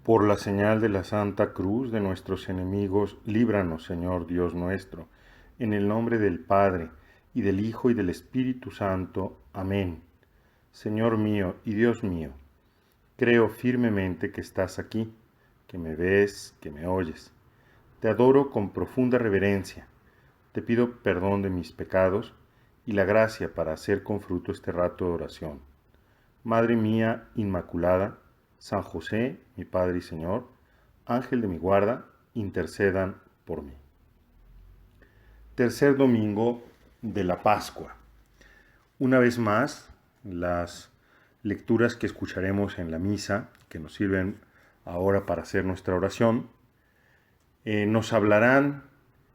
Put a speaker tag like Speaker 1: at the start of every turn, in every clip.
Speaker 1: Por la señal de la Santa Cruz de nuestros enemigos, líbranos, Señor Dios nuestro, en el nombre del Padre, y del Hijo, y del Espíritu Santo. Amén. Señor mío y Dios mío, creo firmemente que estás aquí, que me ves, que me oyes. Te adoro con profunda reverencia. Te pido perdón de mis pecados y la gracia para hacer con fruto este rato de oración. Madre mía Inmaculada, San José, mi Padre y Señor, Ángel de mi guarda, intercedan por mí. Tercer domingo de la Pascua. Una vez más, las lecturas que escucharemos en la misa, que nos sirven ahora para hacer nuestra oración, nos hablarán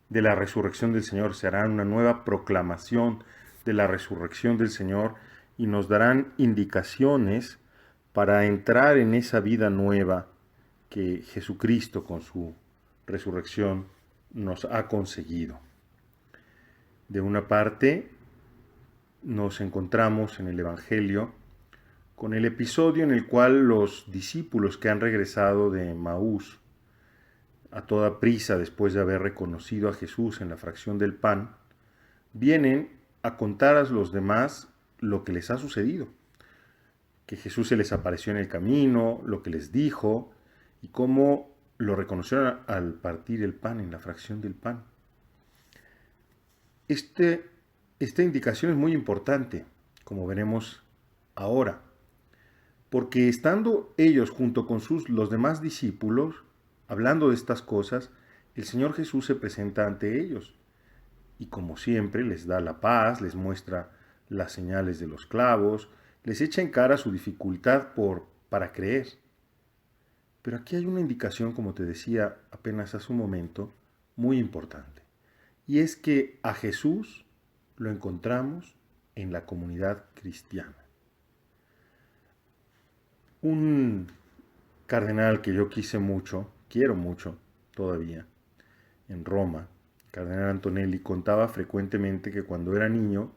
Speaker 1: de la resurrección del Señor, se hará una nueva proclamación de la resurrección del Señor y nos darán indicaciones para entrar en esa vida nueva que Jesucristo con su resurrección nos ha conseguido. De una parte, nos encontramos en el Evangelio con el episodio en el cual los discípulos que han regresado de Emaús a toda prisa después de haber reconocido a Jesús en la fracción del pan, vienen a contar a los demás lo que les ha sucedido, que Jesús se les apareció en el camino, lo que les dijo y cómo lo reconocieron al partir el pan, en la fracción del pan. Esta indicación es muy importante, como veremos ahora, porque estando ellos junto con los demás discípulos, hablando de estas cosas, el Señor Jesús se presenta ante ellos y como siempre les da la paz, les muestra las señales de los clavos, les echa en cara su dificultad para creer. Pero aquí hay una indicación, como te decía apenas hace un momento, muy importante. Y es que a Jesús lo encontramos en la comunidad cristiana. Un cardenal que yo quiero mucho todavía, en Roma, cardenal Antonelli, contaba frecuentemente que cuando era niño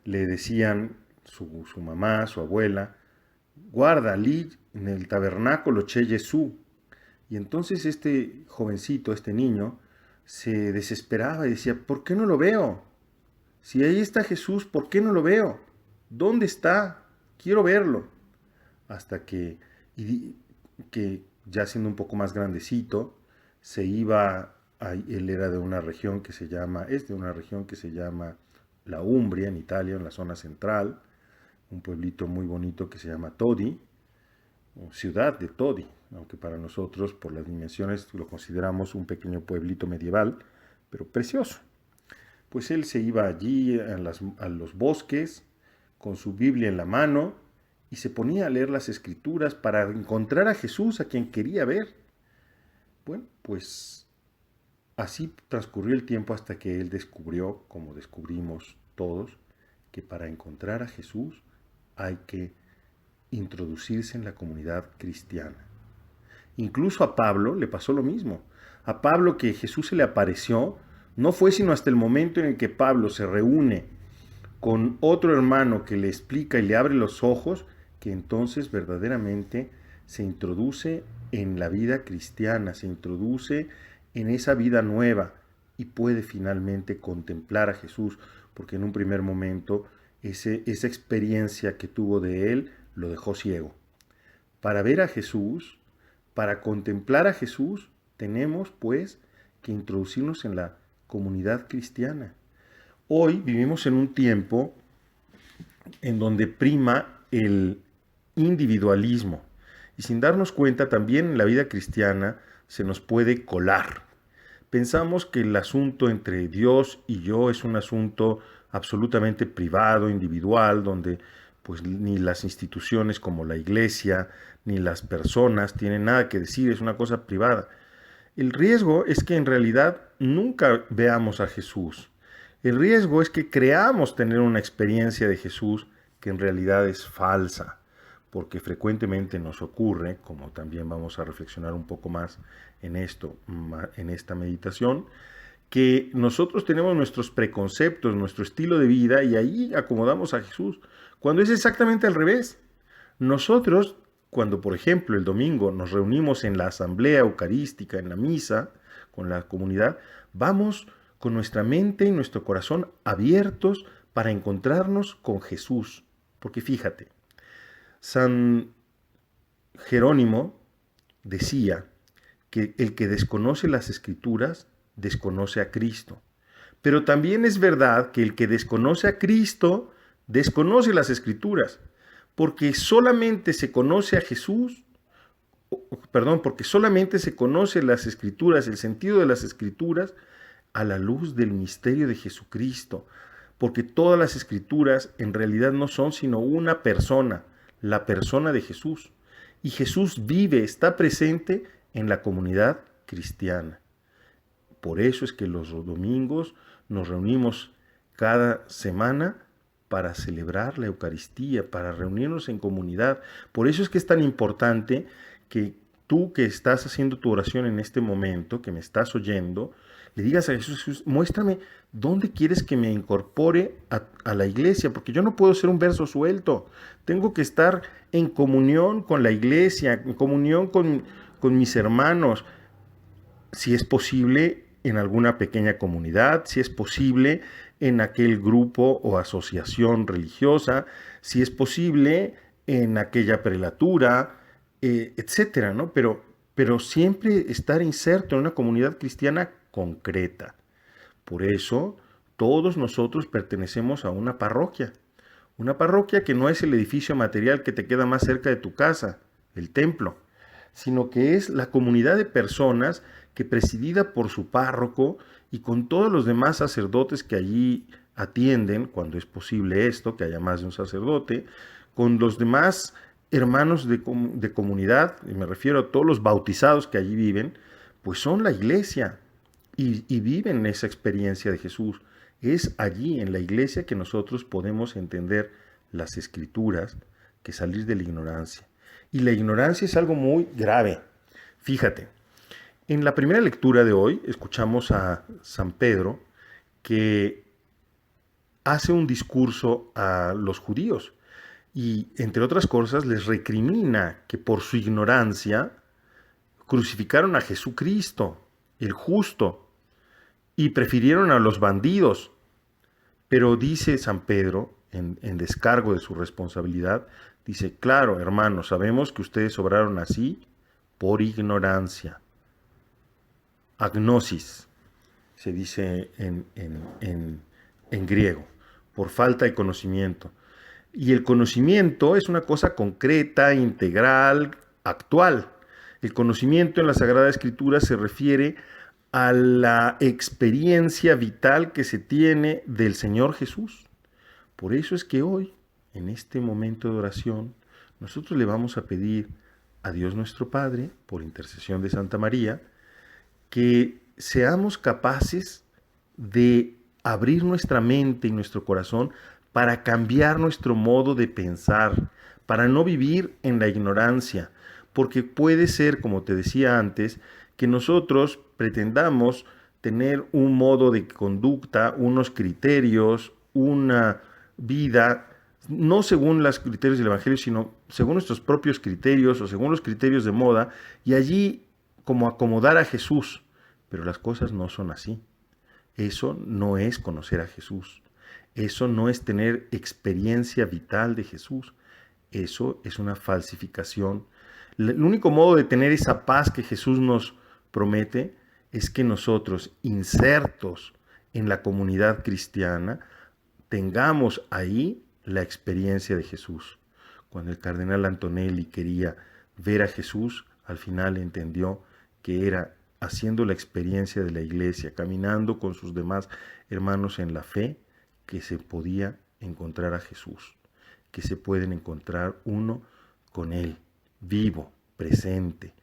Speaker 1: le decían su mamá, su abuela, guarda lì nel tabernáculo c'è Gesù. Y entonces este jovencito, este niño, se desesperaba y decía, ¿por qué no lo veo? Si ahí está Jesús, ¿por qué no lo veo? ¿Dónde está? Quiero verlo. Hasta que ya siendo un poco más grandecito, se iba, él era de una región que se llama la Umbria, en Italia, en la zona central, un pueblito muy bonito que se llama Todi, o ciudad de Todi, aunque para nosotros, por las dimensiones, lo consideramos un pequeño pueblito medieval, pero precioso. Pues él se iba allí a los bosques, con su Biblia en la mano, y se ponía a leer las Escrituras para encontrar a Jesús, a quien quería ver. Bueno, pues así transcurrió el tiempo hasta que él descubrió, como descubrimos todos, que para encontrar a Jesús hay que introducirse en la comunidad cristiana. Incluso a Pablo le pasó lo mismo. A Pablo, que Jesús se le apareció, no fue sino hasta el momento en el que Pablo se reúne con otro hermano que le explica y le abre los ojos, que entonces verdaderamente se introduce en la vida cristiana, se introduce en esa vida nueva y puede finalmente contemplar a Jesús, porque en un primer momento esa experiencia que tuvo de él lo dejó ciego. Para ver a Jesús, para contemplar a Jesús, tenemos pues que introducirnos en la comunidad cristiana. Hoy vivimos en un tiempo en donde prima el individualismo y sin darnos cuenta también en la vida cristiana se nos puede colar. Pensamos que el asunto entre Dios y yo es un asunto absolutamente privado, individual, donde pues ni las instituciones como la iglesia ni las personas tienen nada que decir, es una cosa privada. El riesgo es que en realidad nunca veamos a Jesús. El riesgo es que creamos tener una experiencia de Jesús que en realidad es falsa, porque frecuentemente nos ocurre, como también vamos a reflexionar un poco más en esta meditación, que nosotros tenemos nuestros preconceptos, nuestro estilo de vida y ahí acomodamos a Jesús, cuando es exactamente al revés. Nosotros cuando, por ejemplo, el domingo nos reunimos en la asamblea eucarística, en la misa, con la comunidad, vamos con nuestra mente y nuestro corazón abiertos para encontrarnos con Jesús. Porque fíjate, San Jerónimo decía que el que desconoce las Escrituras desconoce a Cristo. Pero también es verdad que el que desconoce a Cristo desconoce las Escrituras, porque solamente se conoce a Jesús, porque solamente se conoce las Escrituras, el sentido de las Escrituras, a la luz del misterio de Jesucristo, porque todas las Escrituras en realidad no son sino una persona, la persona de Jesús. Y Jesús vive, está presente en la comunidad cristiana. Por eso es que los domingos nos reunimos cada semana para celebrar la Eucaristía, para reunirnos en comunidad. Por eso es que es tan importante que tú que estás haciendo tu oración en este momento, que me estás oyendo, le digas a Jesús: Jesús, muéstrame dónde quieres que me incorpore a la iglesia, porque yo no puedo ser un verso suelto. Tengo que estar en comunión con la iglesia, en comunión con mis hermanos, si es posible en alguna pequeña comunidad, si es posible en aquel grupo o asociación religiosa, si es posible en aquella prelatura, etcétera, ¿no? Pero siempre estar inserto en una comunidad cristiana concreta. Por eso, todos nosotros pertenecemos a una parroquia que no es el edificio material que te queda más cerca de tu casa, el templo, sino que es la comunidad de personas que, presidida por su párroco y con todos los demás sacerdotes que allí atienden, cuando es posible esto, que haya más de un sacerdote, con los demás hermanos de comunidad, y me refiero a todos los bautizados que allí viven, pues son la iglesia y viven esa experiencia de Jesús. Es allí, en la iglesia, que nosotros podemos entender las Escrituras, que salir de la ignorancia. Y la ignorancia es algo muy grave. Fíjate, en la primera lectura de hoy escuchamos a San Pedro que hace un discurso a los judíos y, entre otras cosas, les recrimina que por su ignorancia crucificaron a Jesucristo, el justo, y prefirieron a los bandidos. Pero dice San Pedro, en descargo de su responsabilidad, dice: claro, hermanos, sabemos que ustedes obraron así por ignorancia. Agnosis, se dice en griego, por falta de conocimiento. Y el conocimiento es una cosa concreta, integral, actual. El conocimiento en la Sagrada Escritura se refiere a la experiencia vital que se tiene del Señor Jesús. Por eso es que hoy, en este momento de oración, nosotros le vamos a pedir a Dios nuestro Padre, por intercesión de Santa María, que seamos capaces de abrir nuestra mente y nuestro corazón para cambiar nuestro modo de pensar, para no vivir en la ignorancia, porque puede ser, como te decía antes, que nosotros pretendamos tener un modo de conducta, unos criterios, una vida, no según los criterios del Evangelio, sino según nuestros propios criterios o según los criterios de moda, y allí como acomodar a Jesús. Pero las cosas no son así. Eso no es conocer a Jesús. Eso no es tener experiencia vital de Jesús. Eso es una falsificación. El único modo de tener esa paz que Jesús nos promete es que nosotros, insertos en la comunidad cristiana, tengamos ahí la experiencia de Jesús. Cuando el cardenal Antonelli quería ver a Jesús, al final entendió que era haciendo la experiencia de la iglesia, caminando con sus demás hermanos en la fe, que se podía encontrar a Jesús, que se pueden encontrar uno con Él, vivo, presente,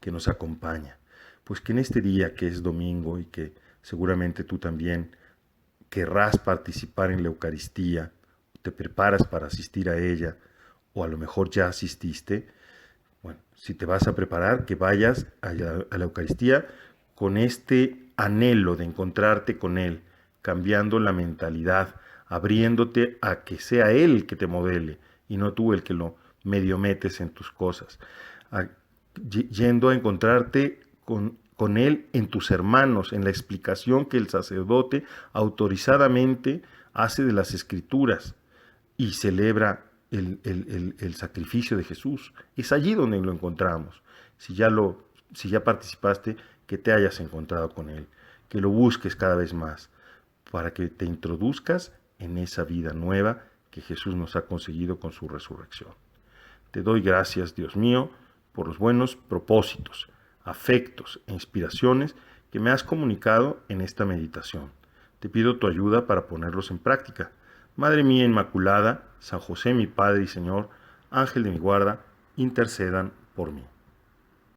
Speaker 1: que nos acompaña. Pues que en este día, que es domingo y que seguramente tú también querrás participar en la Eucaristía, te preparas para asistir a ella, o a lo mejor ya asististe, bueno, si te vas a preparar, que vayas a la Eucaristía con este anhelo de encontrarte con Él, cambiando la mentalidad, abriéndote a que sea Él el que te modele y no tú el que lo medio metes en tus cosas, yendo a encontrarte con Él en tus hermanos, en la explicación que el sacerdote autorizadamente hace de las Escrituras y celebra el sacrificio de Jesús. Es allí donde lo encontramos. Si ya participaste, que te hayas encontrado con Él, que lo busques cada vez más, para que te introduzcas en esa vida nueva que Jesús nos ha conseguido con su resurrección. Te doy gracias, Dios mío, por los buenos propósitos, afectos e inspiraciones que me has comunicado en esta meditación. Te pido tu ayuda para ponerlos en práctica. Madre mía Inmaculada, San José mi Padre y Señor, Ángel de mi guarda, intercedan por mí.